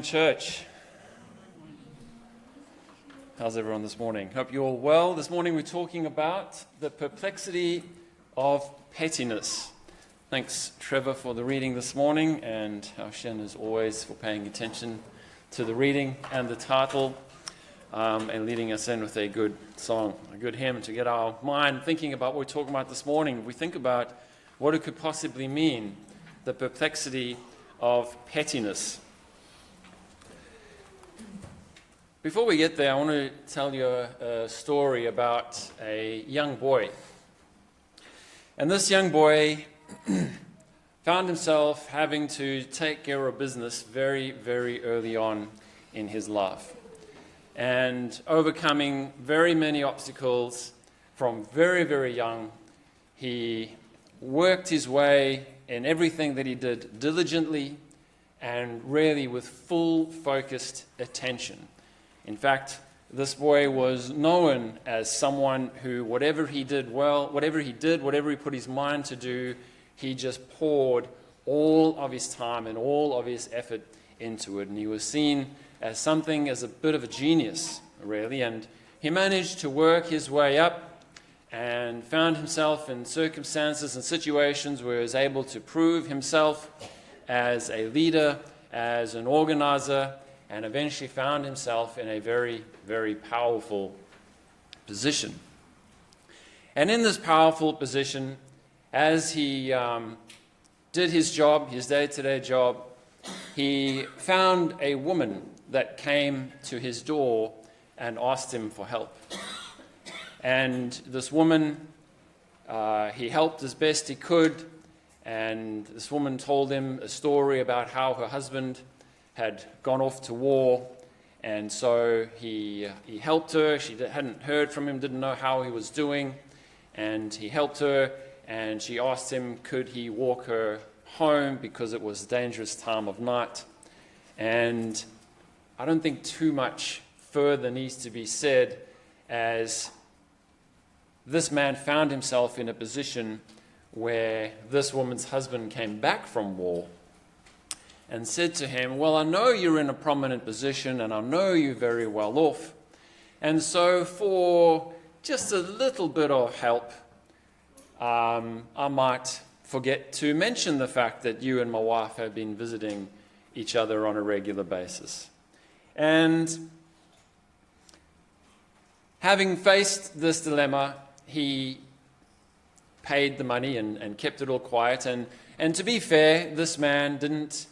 morning, church. How's everyone this morning? Hope you're all well. This morning we're talking about the perplexity of pettiness. Thanks, Trevor, for the reading this morning, and Shen, as always, for paying attention to the reading and the title, and leading us in with a good song, a good hymn to get our mind thinking about what we're talking about this morning. We think about what it could possibly mean, the perplexity of pettiness. Before we get there, I want to tell you a story about a young boy. And this young boy found himself having to take care of business very, very early on in his life, and overcoming very many obstacles from very, very young. He worked his way in everything that he did diligently and really with full focused attention. In fact, this boy was known as someone who whatever he put his mind to do, he just poured all of his time and all of his effort into it. And he was seen as a bit of a genius, really. And he managed to work his way up and found himself in circumstances and situations where he was able to prove himself as a leader, as an organizer, and eventually found himself in a very, very powerful position. And in this powerful position, as he did his job, his day-to-day job, he found a woman that came to his door and asked him for help. And this woman, he helped as best he could, and this woman told him a story about how her husband had gone off to war, and so he helped her. She hadn't heard from him, didn't know how he was doing, and he helped her, and she asked him could he walk her home because it was a dangerous time of night. And I don't think too much further needs to be said, as this man found himself in a position where this woman's husband came back from war and said to him, well, I know you're in a prominent position and I know you're very well off, and so for just a little bit of help, I might forget to mention the fact that you and my wife have been visiting each other on a regular basis. And having faced this dilemma, he paid the money and kept it all quiet. And to be fair, this man didn't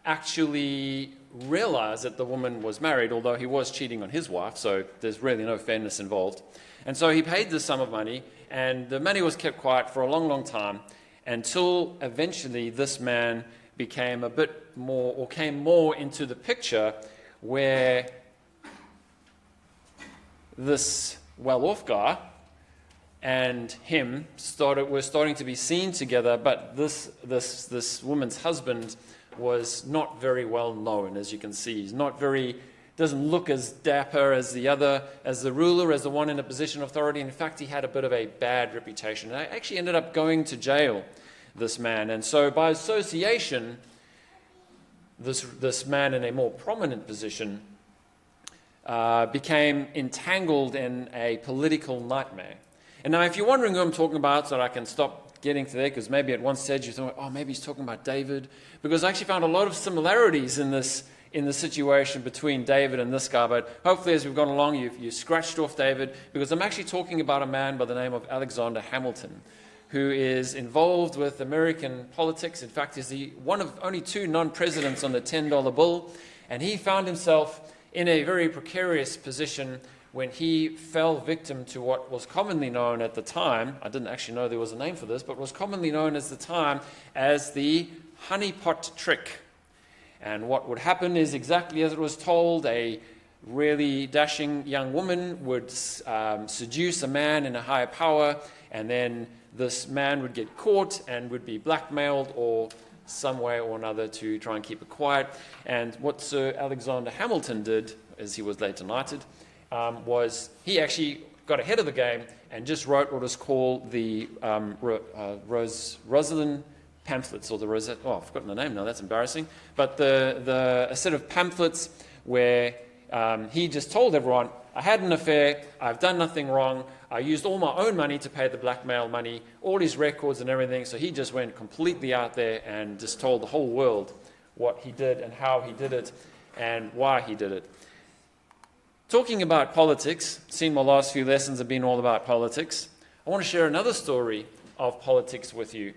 actually realize that the woman was married, although he was cheating on his wife, so there's really no fairness involved. And so he paid this sum of money, and the money was kept quiet for a long, long time, until eventually this man became a bit more, or came more into the picture, where this well-off guy and him were starting to be seen together, but this woman's husband was not very well known, as you can see. He's doesn't look as dapper as the ruler, as the one in a position of authority. In fact, he had a bit of a bad reputation. And I actually ended up going to jail, this man. And so by association, this man in a more prominent position became entangled in a political nightmare. And now, if you're wondering who I'm talking about, so that I can stop getting to there, because maybe at one stage you thought, oh, maybe he's talking about David, because I actually found a lot of similarities in the situation between David and this guy. But hopefully, as we've gone along, you scratched off David, because I'm actually talking about a man by the name of Alexander Hamilton, who is involved with American politics. In fact, he's one of only two non-presidents on the $10 bill, and he found himself in a very precarious position when he fell victim to what was commonly known at the time, I didn't actually know there was a name for this, but was commonly known at the time as the honeypot trick. And what would happen is exactly as it was told: a really dashing young woman would seduce a man in a higher power, and then this man would get caught and would be blackmailed or some way or another to try and keep it quiet. And what Sir Alexander Hamilton did, as he was later knighted, was he actually got ahead of the game and just wrote what is called the Rosalind pamphlets, or I've forgotten the name now, that's embarrassing, but a set of pamphlets where he just told everyone, I had an affair, I've done nothing wrong, I used all my own money to pay the blackmail money, all his records and everything, so he just went completely out there and just told the whole world what he did and how he did it and why he did it. Talking about politics, seeing my last few lessons have been all about politics, I want to share another story of politics with you.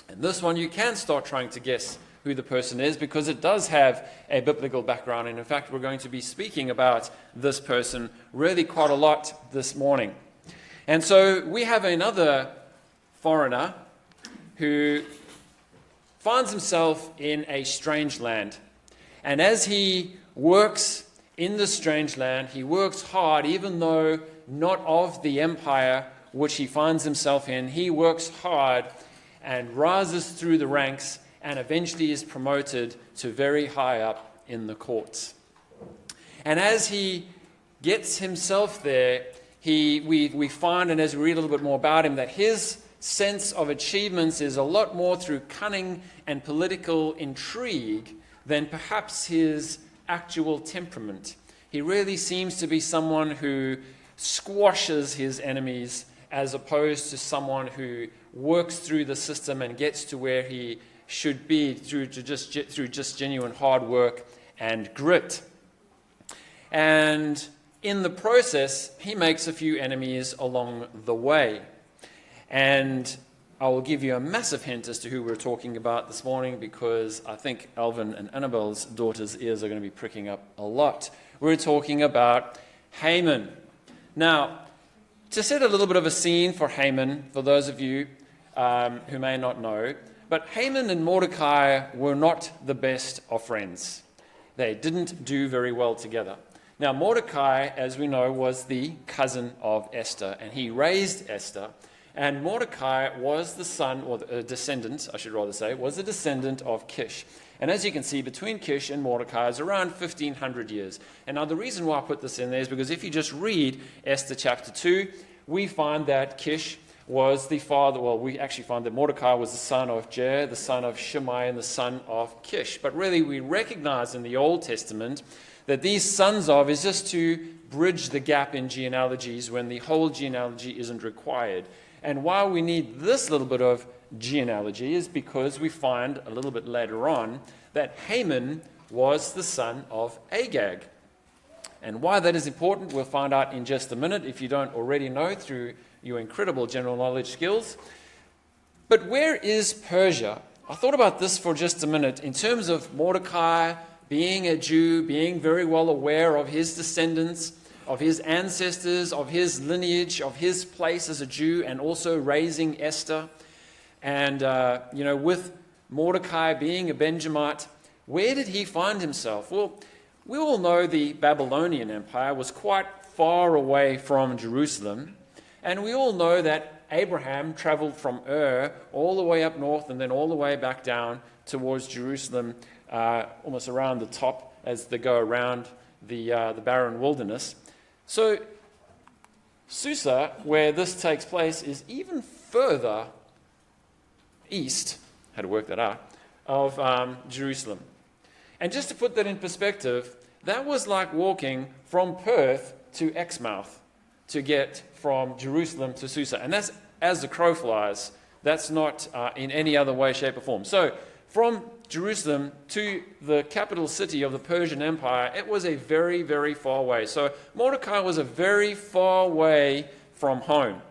And this one you can start trying to guess who the person is because it does have a biblical background. And in fact, we're going to be speaking about this person really quite a lot this morning. And so we have another foreigner who finds himself in a strange land. And as he works in this strange land, he works hard, even though not of the empire which he finds himself in. He works hard and rises through the ranks and eventually is promoted to very high up in the courts. And as he gets himself there, we find, and as we read a little bit more about him, that his sense of achievements is a lot more through cunning and political intrigue than perhaps his actual temperament. He really seems to be someone who squashes his enemies as opposed to someone who works through the system and gets to where he should be through just genuine hard work and grit. And in the process, he makes a few enemies along the way. And I will give you a massive hint as to who we're talking about this morning because I think Alvin and Annabelle's daughter's ears are going to be pricking up a lot. We're talking about Haman. Now, to set a little bit of a scene for Haman, for those of you who may not know, but Haman and Mordecai were not the best of friends. They didn't do very well together. Now, Mordecai, as we know, was the cousin of Esther, and he raised Esther. And Mordecai was the son, or a descendant, I should rather say, was a descendant of Kish. And as you can see, between Kish and Mordecai is around 1,500 years. And now the reason why I put this in there is because if you just read Esther chapter 2, we find that Kish was the father, we actually find that Mordecai was the son of Jair, the son of Shimei, and the son of Kish. But really, we recognize in the Old Testament that these sons of is just to bridge the gap in genealogies when the whole genealogy isn't required. And why we need this little bit of genealogy is because we find a little bit later on that Haman was the son of Agag. And why that is important, we'll find out in just a minute if you don't already know through your incredible general knowledge skills. But where is Persia? I thought about this for just a minute in terms of Mordecai being a Jew, being very well aware of his descendants, of his ancestors, of his lineage, of his place as a Jew, and also raising Esther. And, with Mordecai being a Benjamite, where did he find himself? Well, we all know the Babylonian Empire was quite far away from Jerusalem. And we all know that Abraham traveled from Ur all the way up north and then all the way back down towards Jerusalem, almost around the top as they go around the barren wilderness. So Susa, where this takes place, is even further east, how to work that out, of Jerusalem. And just to put that in perspective, that was like walking from Perth to Exmouth to get from Jerusalem to Susa. And that's as the crow flies. That's not in any other way, shape, or form. So from Jerusalem to the capital city of the Persian Empire, it was a very, very far way. So Mordecai was a very far way from home.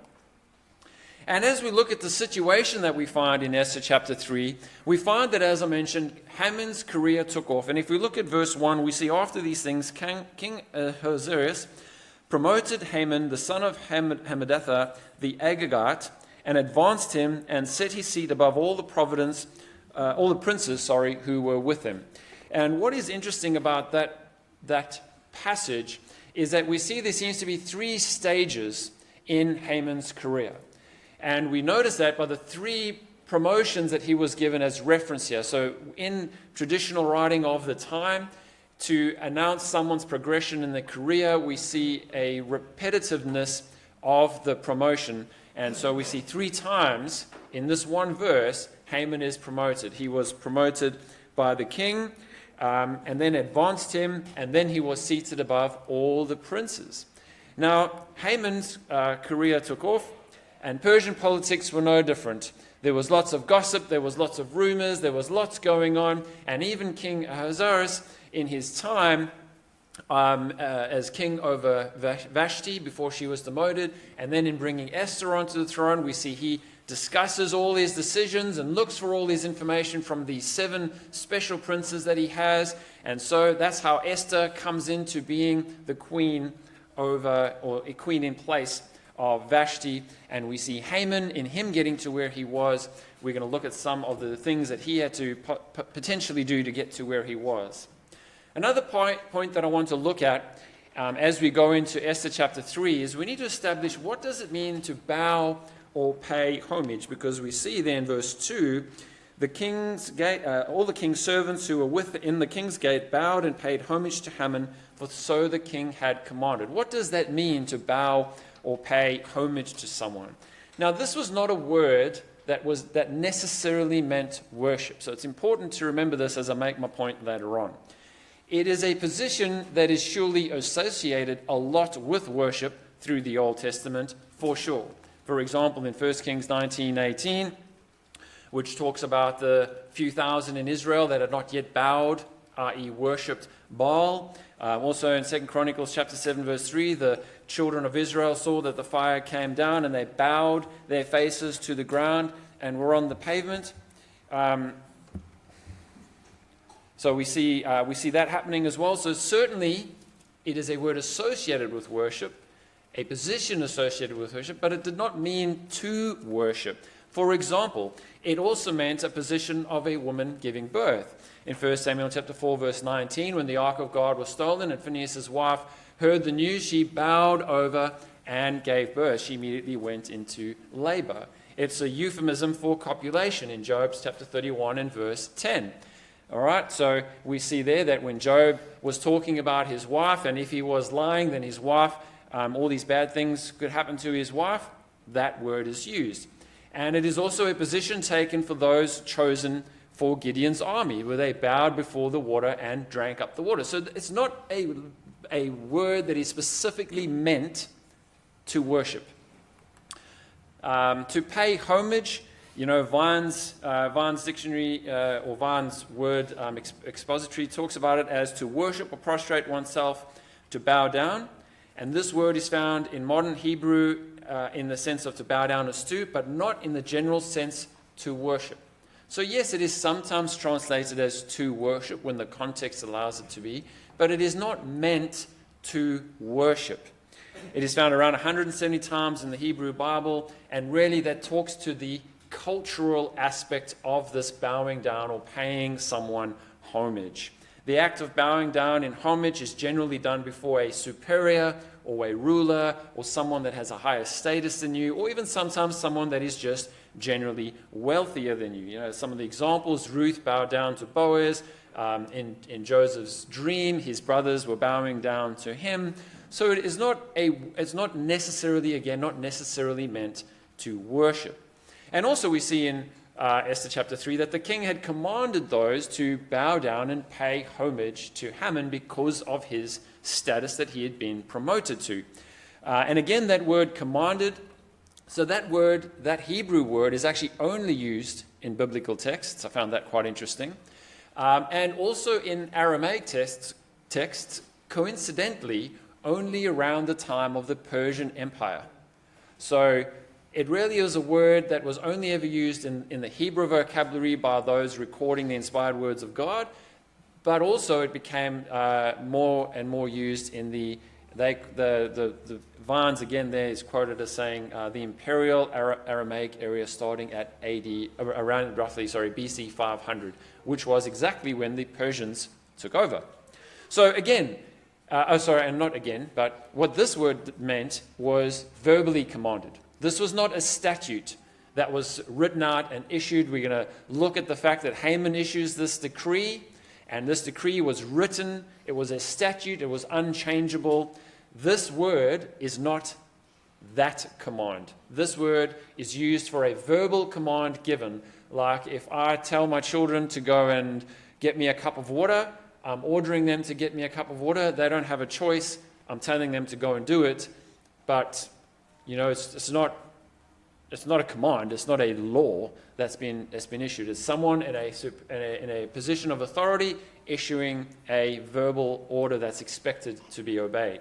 And as we look at the situation that we find in Esther chapter 3, we find that, as I mentioned, Haman's career took off. And if we look at verse 1, we see after these things, King Ahasuerus promoted Haman, the son of Hammedatha, the Agagite, and advanced him and set his seat above all the princes who were with him. And what is interesting about that passage is that we see there seems to be 3 stages in Haman's career. And we notice that by the 3 promotions that he was given as reference here. So in traditional writing of the time, to announce someone's progression in their career, we see a repetitiveness of the promotion. And so we see 3 times in this one verse, Haman is promoted. He was promoted by the king, and then advanced him, and then he was seated above all the princes. Now, Haman's career took off, and Persian politics were no different. There was lots of gossip, there was lots of rumors, there was lots going on, and even King Ahasuerus, in his time as king over Vashti before she was demoted, and then in bringing Esther onto the throne, we see he discusses all his decisions and looks for all his information from the 7 special princes that he has, and so that's how Esther comes into being the queen over, or a queen in place of Vashti, and we see Haman, in him getting to where he was. We're going to look at some of the things that he had to potentially do to get to where he was. Another point that I want to look at as we go into Esther chapter 3 is we need to establish what does it mean to bow or pay homage, because we see there in verse 2, the king's gate, all the king's servants who were within the king's gate bowed and paid homage to Haman, for so the king had commanded. What does that mean, to bow or pay homage to someone? Now, this was not a word that necessarily meant worship, so it's important to remember this as I make my point later on. It is a position that is surely associated a lot with worship through the Old Testament, for sure. For example, in 1 Kings 19:18, which talks about the few thousand in Israel that had not yet bowed, i.e. worshipped Baal. Also in 2 Chronicles chapter 7, verse 3, the children of Israel saw that the fire came down and they bowed their faces to the ground and were on the pavement. So we see that happening as well. So certainly it is a word associated with worship, a position associated with worship, but it did not mean to worship. For example, it also meant a position of a woman giving birth. In 1 Samuel chapter 4, verse 19, when the ark of God was stolen and Phinehas' wife heard the news, she bowed over and gave birth. She immediately went into labor. It's a euphemism for copulation in Job chapter 31 and verse 10. All right, so we see there that when Job was talking about his wife, and if he was lying, then his wife, all these bad things could happen to his wife, that word is used. And it is also a position taken for those chosen for Gideon's army, where they bowed before the water and drank up the water. So it's not a word that is specifically meant to worship. To pay homage, Vine's dictionary or Vine's word expository talks about it as to worship or prostrate oneself, to bow down. And this word is found in modern Hebrew in the sense of to bow down or stoop, but not in the general sense to worship. So yes, it is sometimes translated as to worship when the context allows it to be, but it is not meant to worship. It is found around 170 times in the Hebrew Bible, and really that talks to the cultural aspect of this bowing down or paying someone homage. The act of bowing down in homage is generally done before a superior or a ruler or someone that has a higher status than you, or even sometimes someone that is just generally wealthier than you. Some of the examples, Ruth bowed down to Boaz. In Joseph's dream, his brothers were bowing down to him. So it's not necessarily meant to worship. And also we see in Esther chapter 3 that the king had commanded those to bow down and pay homage to Haman because of his status that he had been promoted to. And again, that word commanded, so that Hebrew word is actually only used in biblical texts. I found that quite interesting. And also in Aramaic texts, coincidentally, only around the time of the Persian Empire. So it really is a word that was only ever used in the Hebrew vocabulary by those recording the inspired words of God, but also it became more and more used in the Vines, again, there is quoted as saying the Imperial Aramaic area starting at BC 500, which was exactly when the Persians took over. So again, but what this word meant was verbally commanded. This was not a statute that was written out and issued. We're going to look at the fact that Haman issues this decree, and this decree was written. It was a statute. It was unchangeable. This word is not that command. This word is used for a verbal command given, like if I tell my children to go and get me a cup of water, I'm ordering them to get me a cup of water. They don't have a choice. I'm telling them to go and do it. But, it's not a command. It's not a law that's been issued. It's someone in a position of authority issuing a verbal order that's expected to be obeyed.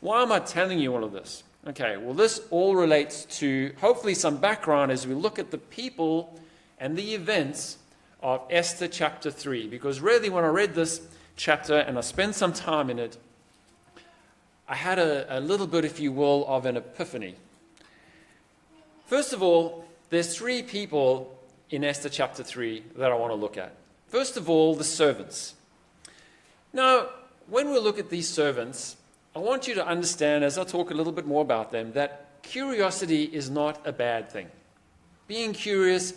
Why am I telling you all of this? Okay, well, this all relates to hopefully some background as we look at the people and the events of Esther chapter 3. Because really, when I read this chapter and I spent some time in it, I had a little bit, if you will, of an epiphany. First of all, there's three people in Esther chapter 3 that I want to look at. First of all, the servants. Now, when we look at these servants, I want you to understand, as I talk a little bit more about them, that curiosity is not a bad thing. Being curious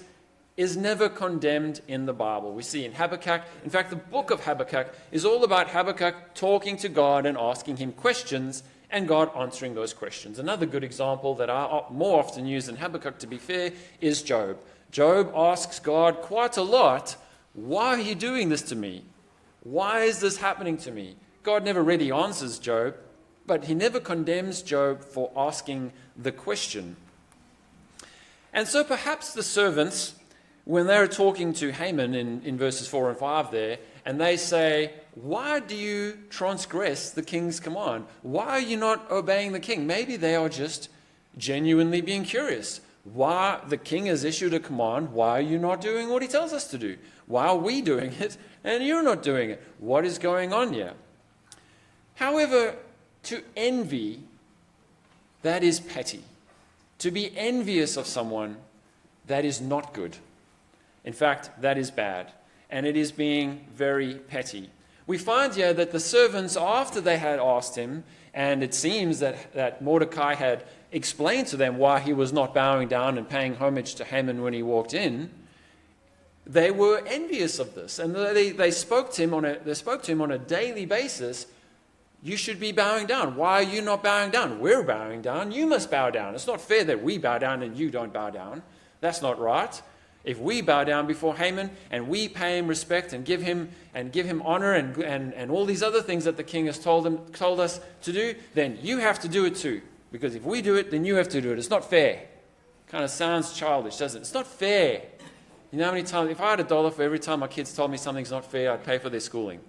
is never condemned in the Bible. We see in Habakkuk, in fact, the book of Habakkuk is all about Habakkuk talking to God and asking him questions, and God answering those questions. Another good example that I more often use than Habakkuk, to be fair, is Job. Job asks God quite a lot, why are you doing this to me? Why is this happening to me? God never really answers Job, but he never condemns Job for asking the question. And so perhaps the servants, when they're talking to Haman in verses 4 and 5 there, and they say, why do you transgress the king's command? Why are you not obeying the king? Maybe they are just genuinely being curious. Why the king has issued a command, why are you not doing what he tells us to do? Why are we doing it and you're not doing it? What is going on here? However, to envy, that is petty. To be envious of someone, that is not good. In fact, that is bad. And it is being very petty. We find here that the servants, after they had asked him, and it seems that Mordecai had explained to them why he was not bowing down and paying homage to Haman when he walked in, they were envious of this. And they spoke to him on a daily basis. You should be bowing down. Why are you not bowing down? We're bowing down. You must bow down. It's not fair that we bow down and you don't bow down. That's not right. If we bow down before Haman and we pay him respect and give him honor and all these other things that the king has told us to do, then you have to do it too. Because if we do it, then you have to do it. It's not fair. Kind of sounds childish, doesn't it? It's not fair. You know how many times, if I had $1 for every time my kids told me something's not fair, I'd pay for their schooling.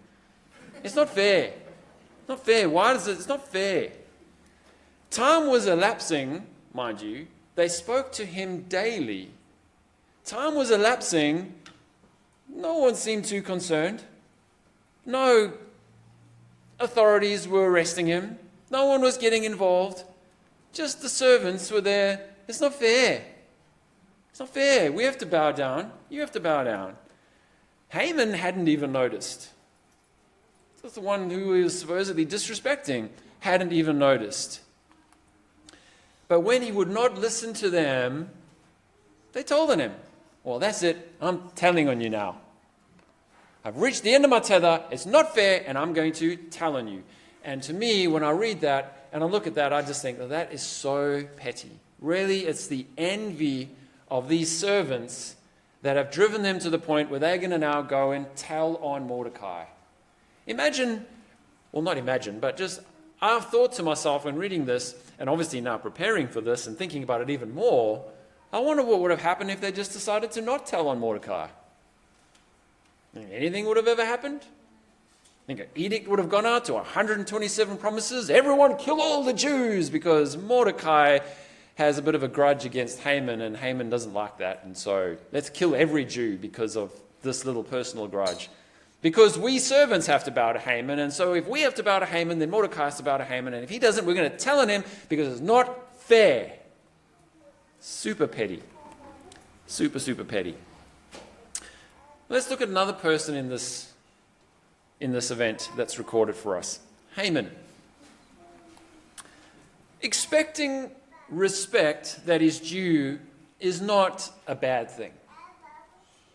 It's not fair. Not fair. Why is it? It's not fair. Time was elapsing, mind you. They spoke to him daily. Time was elapsing. No one seemed too concerned. No authorities were arresting him. No one was getting involved. Just the servants were there. It's not fair. It's not fair. We have to bow down. You have to bow down. Haman hadn't even noticed. That's the one who he was supposedly disrespecting, hadn't even noticed. But when he would not listen to them, they told on him. Well, that's it. I'm telling on you now. I've reached the end of my tether. It's not fair, and I'm going to tell on you. And to me, when I read that and I look at that, I just think that is so petty. Really, it's the envy of these servants that have driven them to the point where they're going to now go and tell on Mordecai. Imagine, well, not imagine, but just I've thought to myself when reading this, and obviously now preparing for this and thinking about it even more, I wonder what would have happened if they just decided to not tell on Mordecai. Think anything would have ever happened? Think an edict would have gone out to 127 promises. Everyone kill all the Jews, because Mordecai has a bit of a grudge against Haman, and Haman doesn't like that. And so let's kill every Jew because of this little personal grudge. Because we servants have to bow to Haman, and so if we have to bow to Haman, then Mordecai has to bow to Haman, and if he doesn't, we're going to tell on him because it's not fair. Super petty. Super, super petty. Let's look at another person in this event that's recorded for us. Haman. Expecting respect that is due is not a bad thing.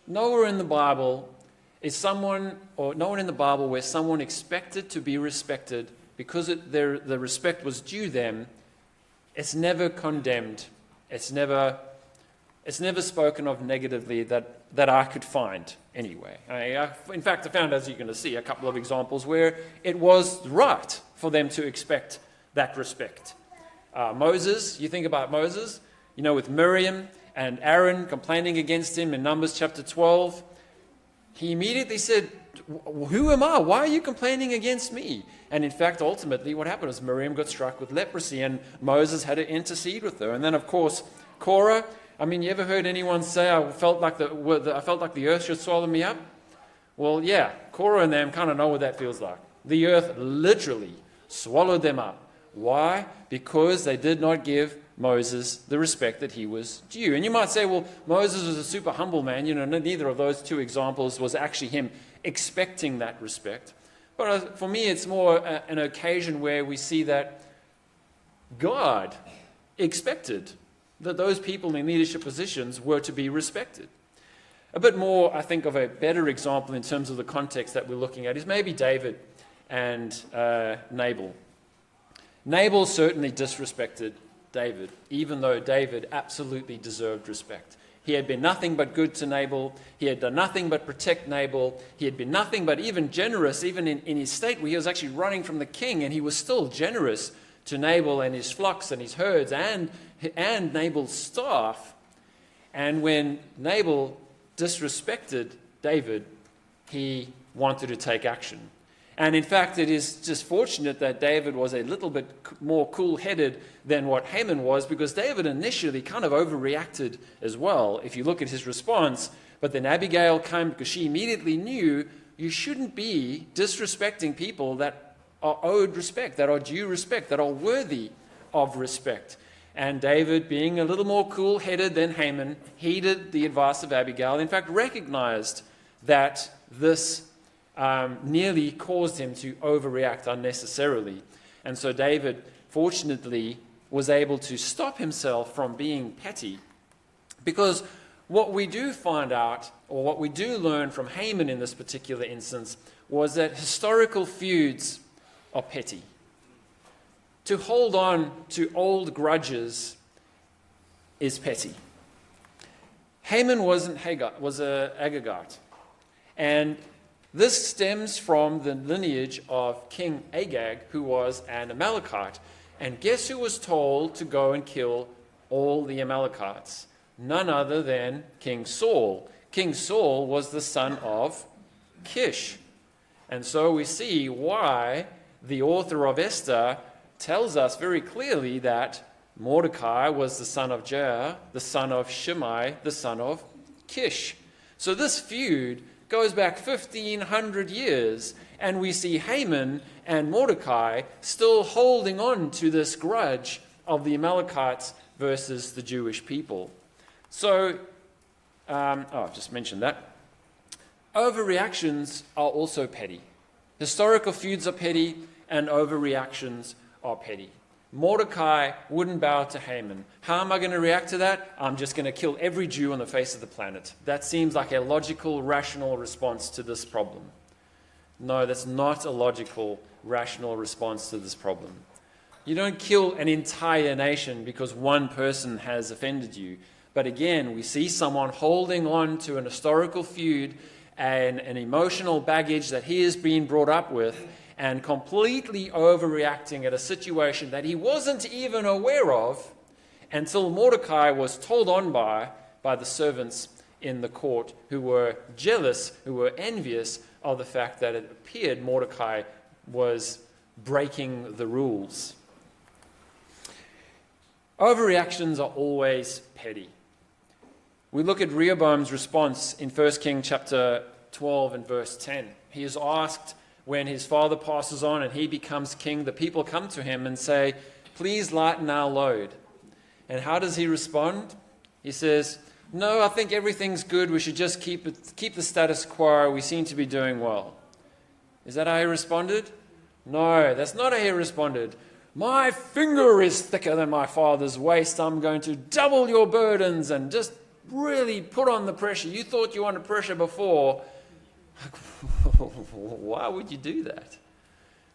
Nowhere in the Bible where someone expected to be respected because the respect was due them It's never condemned. It's never spoken of negatively that I could find anyway. In fact, I found, as you're going to see, a couple of examples where it was right for them to expect that respect. Moses, you think about Moses, with Miriam and Aaron complaining against him in Numbers chapter 12. He immediately said, "Who am I? Why are you complaining against me?" And in fact, ultimately, what happened was Miriam got struck with leprosy and Moses had to intercede with her. And then, of course, Korah. You ever heard anyone say, I felt like the earth should swallow me up? Well, yeah, Korah and them kind of know what that feels like. The earth literally swallowed them up. Why? Because they did not give Moses the respect that he was due. And you might say, well, Moses was a super humble man. Neither of those two examples was actually him expecting that respect. But for me, it's more an occasion where we see that God expected that those people in leadership positions were to be respected. A bit more, I think, of a better example in terms of the context that we're looking at is maybe David and Nabal. Nabal certainly disrespected David, even though David absolutely deserved respect. He had been nothing but good to Nabal. He had done nothing but protect Nabal. He had been nothing but even generous, even in his state where he was actually running from the king, and he was still generous to Nabal and his flocks and his herds and Nabal's staff. And when Nabal disrespected David, he wanted to take action. And in fact, it is just fortunate that David was a little bit more cool-headed than what Haman was, because David initially kind of overreacted as well, if you look at his response. But then Abigail came because she immediately knew you shouldn't be disrespecting people that are owed respect, that are due respect, that are worthy of respect. And David, being a little more cool-headed than Haman, heeded the advice of Abigail. In fact, recognized that this nearly caused him to overreact unnecessarily. And so David, fortunately, was able to stop himself from being petty. Because what we do find out, or what we do learn from Haman in this particular instance, was that historical feuds are petty. To hold on to old grudges is petty. Haman was an Agagite. And this stems from the lineage of King Agag, who was an Amalekite. And guess who was told to go and kill all the Amalekites? None other than King Saul. King Saul was the son of Kish. And so we see why the author of Esther tells us very clearly that Mordecai was the son of Jair, the son of Shimei, the son of Kish. So this feud goes back 1,500 years, and we see Haman and Mordecai still holding on to this grudge of the Amalekites versus the Jewish people. So, I've just mentioned that. Overreactions are also petty. Historical feuds are petty, and overreactions are petty. Mordecai wouldn't bow to Haman. How am I going to react to that? I'm just going to kill every Jew on the face of the planet. That seems like a logical, rational response to this problem. No, that's not a logical, rational response to this problem. You don't kill an entire nation because one person has offended you. But again, we see someone holding on to an historical feud and an emotional baggage that he has been brought up with, and completely overreacting at a situation that he wasn't even aware of until Mordecai was told on by the servants in the court, who were jealous, who were envious of the fact that it appeared Mordecai was breaking the rules. Overreactions are always petty. We look at Rehoboam's response in 1 Kings chapter 12 and verse 10. He is asked, when his father passes on and he becomes king, the people come to him and say, "Please lighten our load." And how does he respond? He says, "No, I think everything's good. We should just keep the status quo. We seem to be doing well." Is that how he responded? No, that's not how he responded. "My finger is thicker than my father's waist. I'm going to double your burdens and just really put on the pressure. You thought you were under pressure before." Why would you do that?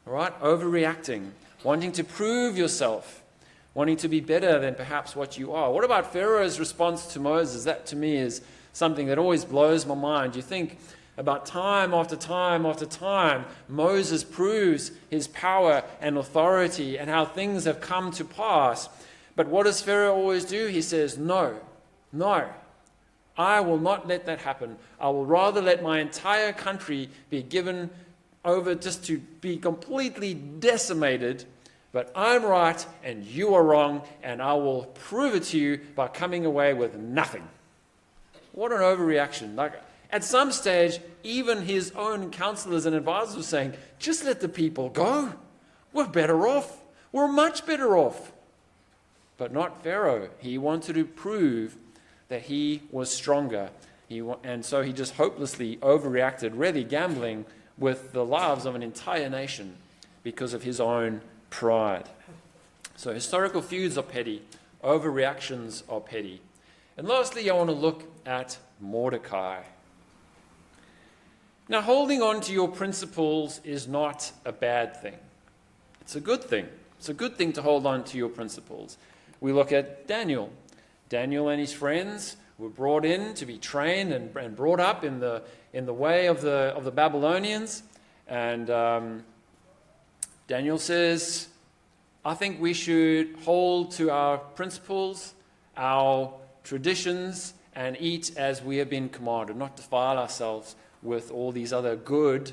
All right, overreacting, wanting to prove yourself, wanting to be better than perhaps what you are. What about Pharaoh's response to Moses? That to me is something that always blows my mind. You think about time after time after time, Moses proves his power and authority and how things have come to pass. But what does Pharaoh always do? He says, no, I will not let that happen. I will rather let my entire country be given over just to be completely decimated. But I'm right and you are wrong, and I will prove it to you by coming away with nothing. What an overreaction. Like, at some stage, even his own counselors and advisors were saying, just let the people go. We're better off. We're much better off. But not Pharaoh. He wanted to prove that he was stronger. And so he just hopelessly overreacted, really gambling with the lives of an entire nation because of his own pride. So historical feuds are petty. Overreactions are petty. And lastly, I want to look at Mordecai. Now, holding on to your principles is not a bad thing. It's a good thing. It's a good thing to hold on to your principles. We look at Daniel. Daniel and his friends were brought in to be trained and brought up in the way of the Babylonians. And Daniel says, I think we should hold to our principles, our traditions, and eat as we have been commanded, not defile ourselves with all these other good,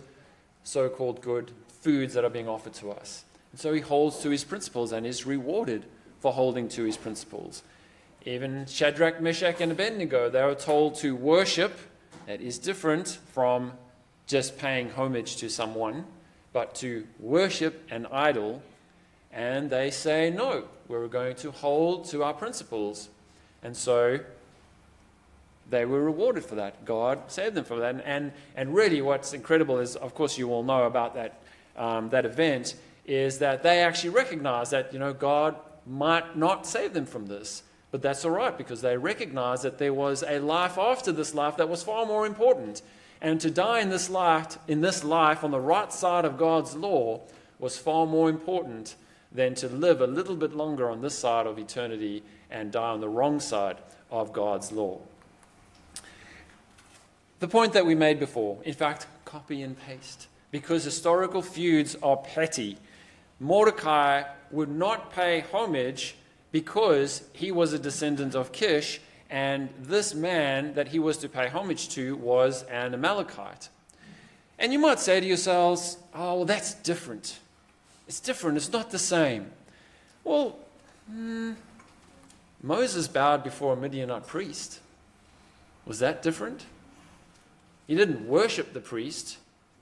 so-called good foods that are being offered to us. And so he holds to his principles and is rewarded for holding to his principles. Even Shadrach, Meshach, and Abednego, they were told to worship. That is different from just paying homage to someone, but to worship an idol. And they say, no, we're going to hold to our principles. And so they were rewarded for that. God saved them from that. And really what's incredible is, of course, you all know about that event, is that they actually recognize that, God might not save them from this. But that's all right, because they recognized that there was a life after this life that was far more important. And to die in this life on the right side of God's law was far more important than to live a little bit longer on this side of eternity and die on the wrong side of God's law. The point that we made before, in fact, copy and paste, because historical feuds are petty. Mordecai would not pay homage because he was a descendant of Kish, and this man that he was to pay homage to was an Amalekite. And you might say to yourselves, oh, well, that's different. It's different. It's not the same. Well, Moses bowed before a Midianite priest. Was that different? He didn't worship the priest,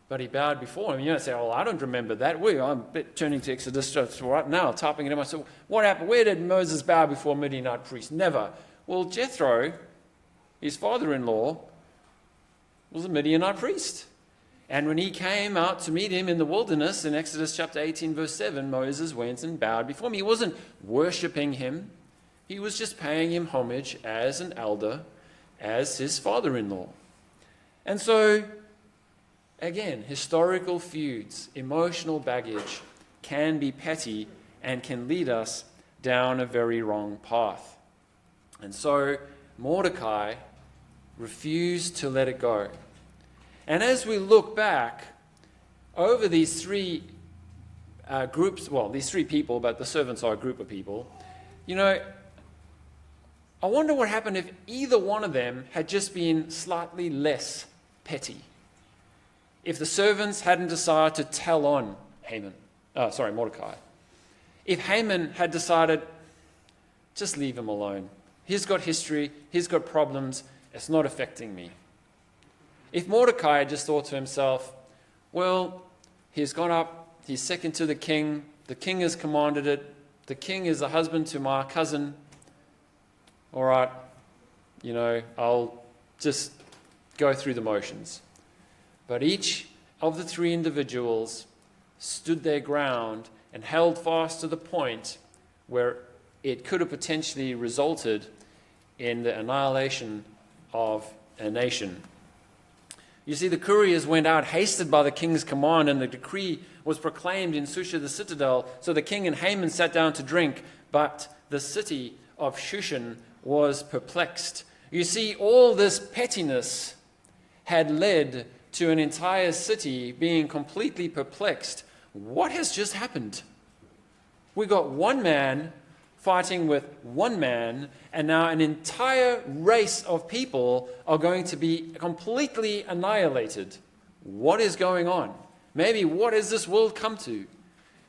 but he bowed before him. You don't say, well, I don't remember that. I'm turning to Exodus right now, typing it in. So what happened? Where did Moses bow before a Midianite priest? Never. Well, Jethro, his father-in-law, was a Midianite priest. And when he came out to meet him in the wilderness in Exodus chapter 18, verse 7, Moses went and bowed before him. He wasn't worshipping him. He was just paying him homage as an elder, as his father-in-law. And so, again, historical feuds, emotional baggage can be petty and can lead us down a very wrong path. And so Mordecai refused to let it go. And as we look back over these three groups, well, these three people, but the servants are a group of people, I wonder what happened if either one of them had just been slightly less petty. If the servants hadn't decided to tell on Mordecai. If Haman had decided, just leave him alone. He's got history, he's got problems, it's not affecting me. If Mordecai had just thought to himself, well, he's gone up, he's second to the king has commanded it, the king is the husband to my cousin, all right, I'll just go through the motions. But each of the three individuals stood their ground and held fast to the point where it could have potentially resulted in the annihilation of a nation. You see, the couriers went out hasted by the king's command, and the decree was proclaimed in Susha the citadel. So the king and Haman sat down to drink, but the city of Shushan was perplexed. You see, all this pettiness had led to an entire city being completely perplexed. What has just happened? We got one man fighting with one man, and now an entire race of people are going to be completely annihilated. What is going on? Maybe what has this world come to?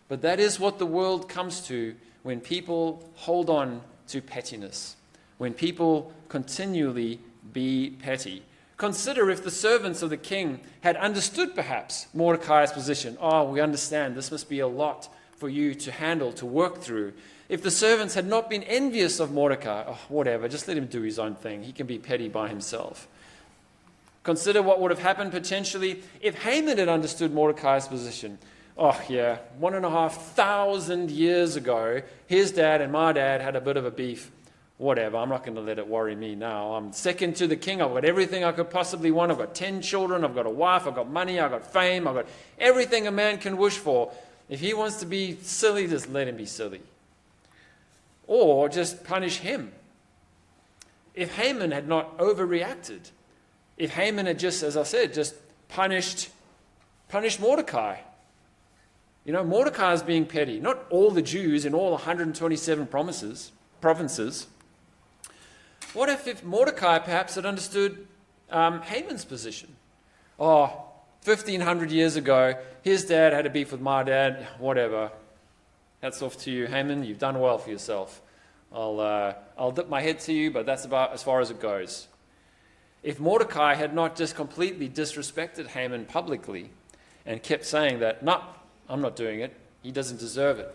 But that is what the world comes to when people hold on to pettiness, when people continually be petty. Consider if the servants of the king had understood perhaps Mordecai's position. Oh, we understand this must be a lot for you to handle, to work through. If the servants had not been envious of Mordecai, oh, whatever, just let him do his own thing. He can be petty by himself. Consider what would have happened potentially if Haman had understood Mordecai's position. Oh yeah, 1,500 years ago, his dad and my dad had a bit of a beef. Whatever, I'm not going to let it worry me now. I'm second to the king. I've got everything I could possibly want. I've got 10 children. I've got a wife. I've got money. I've got fame. I've got everything a man can wish for. If he wants to be silly, just let him be silly. Or just punish him. If Haman had not overreacted, if Haman had just, as I said, just punished Mordecai. You know, Mordecai is being petty. Not all the Jews in all 127 provinces. What if Mordecai perhaps had understood Haman's position? Oh, 1,500 years ago, his dad had a beef with my dad. Whatever. Hats off to you, Haman. You've done well for yourself. I'll dip my head to you, but that's about as far as it goes. If Mordecai had not just completely disrespected Haman publicly and kept saying that, no, I'm not doing it. He doesn't deserve it.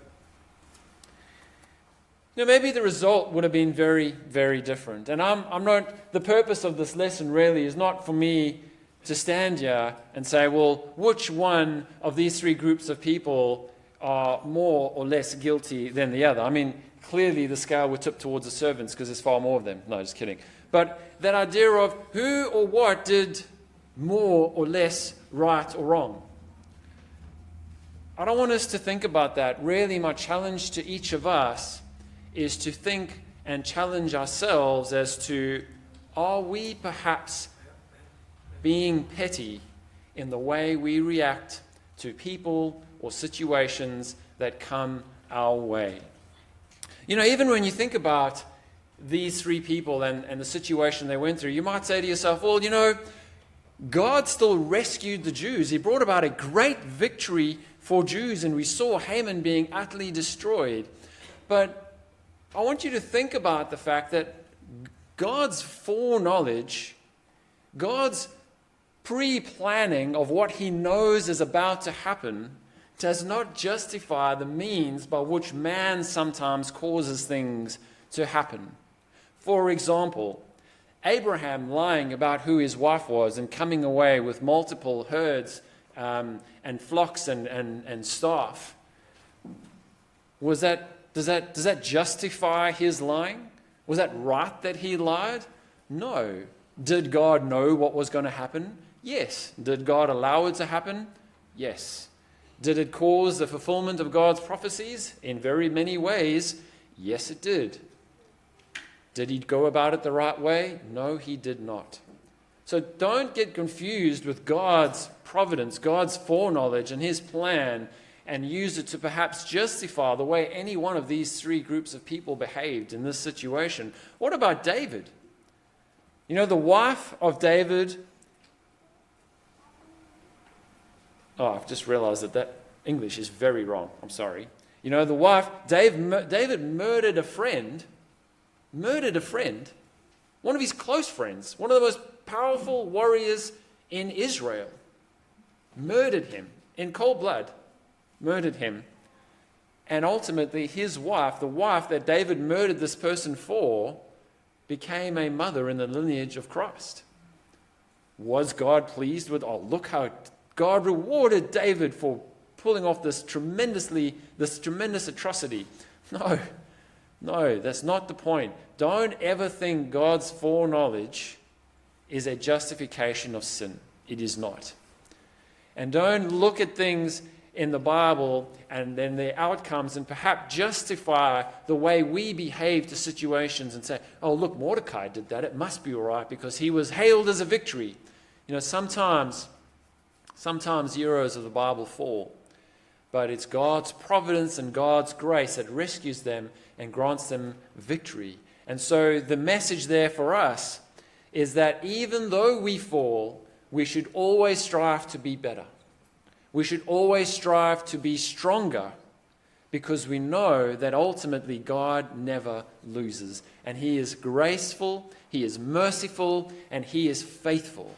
Now, maybe the result would have been very, very different. And I'm not, the purpose of this lesson really is not for me to stand here and say, well, which one of these three groups of people are more or less guilty than the other. I mean, clearly the scale would tip towards the servants because there's far more of them. No, just kidding. But that idea of who or what did more or less right or wrong. I don't want us to think about that. Really, my challenge to each of us is to think and challenge ourselves as to, are we perhaps being petty in the way we react to people or situations that come our way? You know, even when you think about these three people and the situation they went through, you might say to yourself, well, you know, God still rescued the Jews. He brought about a great victory for Jews, and we saw Haman being utterly destroyed. But I want you to think about the fact that God's foreknowledge, God's pre-planning of what he knows is about to happen does not justify the means by which man sometimes causes things to happen. For example, Abraham lying about who his wife was and coming away with multiple herds and flocks and staff. Does that justify his lying? Was that right that he lied? No. Did God know what was going to happen? Yes. Did God allow it to happen? Yes. Did it cause the fulfillment of God's prophecies? In very many ways, yes, it did. Did he go about it the right way? No, he did not. So don't get confused with God's providence, God's foreknowledge and his plan, and use it to perhaps justify the way any one of these three groups of people behaved in this situation. What about David? You know, the wife of David... Oh, I've just realized that English is very wrong. I'm sorry. You know, the wife, David murdered a friend, one of his close friends, one of the most powerful warriors in Israel, murdered him in cold blood, murdered him. And ultimately his wife, the wife that David murdered this person for, became a mother in the lineage of Christ. Was God pleased with, oh, look how God rewarded David for pulling off this tremendous atrocity? No, that's not the point. Don't ever think God's foreknowledge is a justification of sin. It is not. And don't look at things in the Bible and then their outcomes, and perhaps justify the way we behave to situations and say, oh, look, Mordecai did that. It must be all right because he was hailed as a victory. Sometimes heroes of the Bible fall, but it's God's providence and God's grace that rescues them and grants them victory. And so the message there for us is that even though we fall, we should always strive to be better. We should always strive to be stronger because we know that ultimately God never loses. And He is graceful, He is merciful, and He is faithful.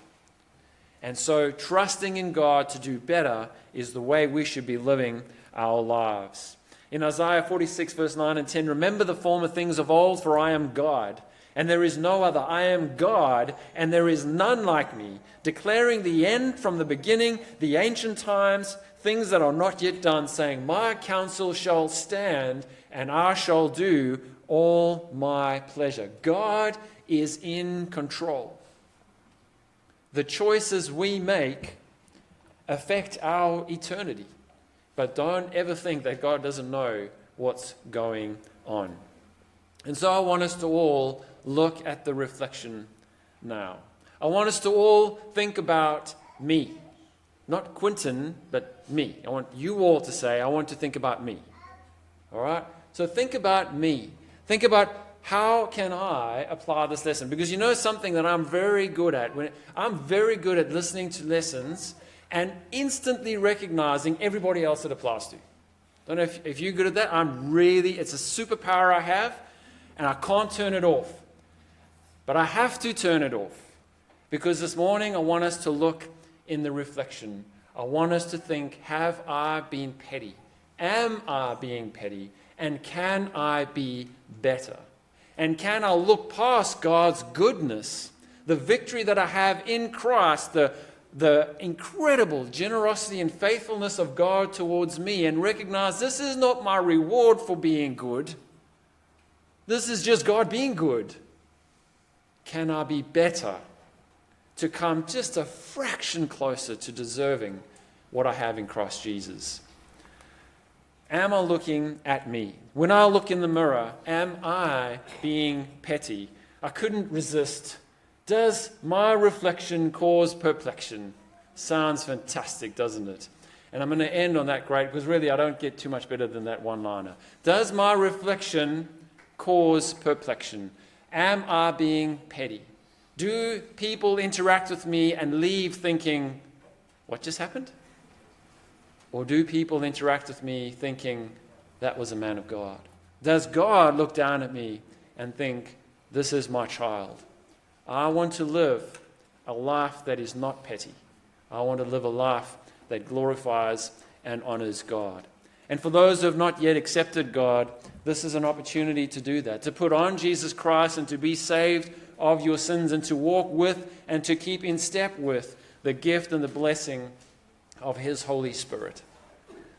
And so trusting in God to do better is the way we should be living our lives. In Isaiah 46 verse 9 and 10, remember the former things of old, for I am God, and there is no other. I am God, and there is none like me, declaring the end from the beginning, the ancient times, things that are not yet done, saying, my counsel shall stand, and I shall do all my pleasure. God is in control. The choices we make affect our eternity. But don't ever think that God doesn't know what's going on. And so I want us to all look at the reflection now. I want us to all think about me. Not Quinton, but me. I want you all to say, I want to think about me. All right? So think about me. Think about how can I apply this lesson? Because you know something that I'm very good at. I'm very good at listening to lessons and instantly recognizing everybody else it applies to. Don't know if you're good at that. It's a superpower I have, and I can't turn it off. But I have to turn it off. Because this morning I want us to look in the reflection. I want us to think, have I been petty? Am I being petty? And can I be better? And can I look past God's goodness, the victory that I have in Christ, the incredible generosity and faithfulness of God towards me, and recognize this is not my reward for being good. This is just God being good. Can I be better to come just a fraction closer to deserving what I have in Christ Jesus? Am I looking at me? When I look in the mirror, am I being petty? I couldn't resist. Does my reflection cause perplexion? Sounds fantastic, doesn't it? And I'm going to end on that great, because really I don't get too much better than that one-liner. Does my reflection cause perplexion? Am I being petty? Do people interact with me and leave thinking, what just happened? Or do people interact with me thinking, that was a man of God? Does God look down at me and think, this is my child? I want to live a life that is not petty. I want to live a life that glorifies and honors God. And for those who have not yet accepted God, this is an opportunity to do that, to put on Jesus Christ and to be saved of your sins and to walk with and to keep in step with the gift and the blessing of His Holy Spirit.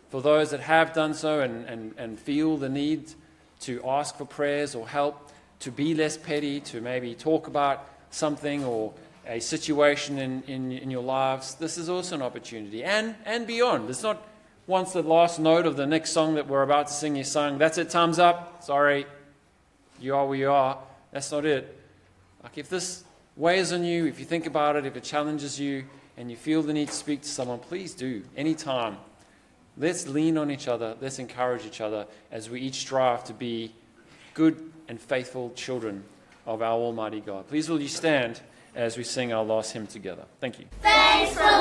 For those that have done so and feel the need to ask for prayers or help, to be less petty, to maybe talk about something or a situation in your lives, this is also an opportunity. And beyond. It's not once the last note of the next song that we're about to sing is sung, that's it, thumbs up, sorry, you are where you are. That's not it. Like if this weighs on you, if you think about it, if it challenges you, and you feel the need to speak to someone, please do, anytime. Let's lean on each other. Let's encourage each other as we each strive to be good and faithful children of our Almighty God. Please will you stand as we sing our last hymn together. Thank you. Thanks for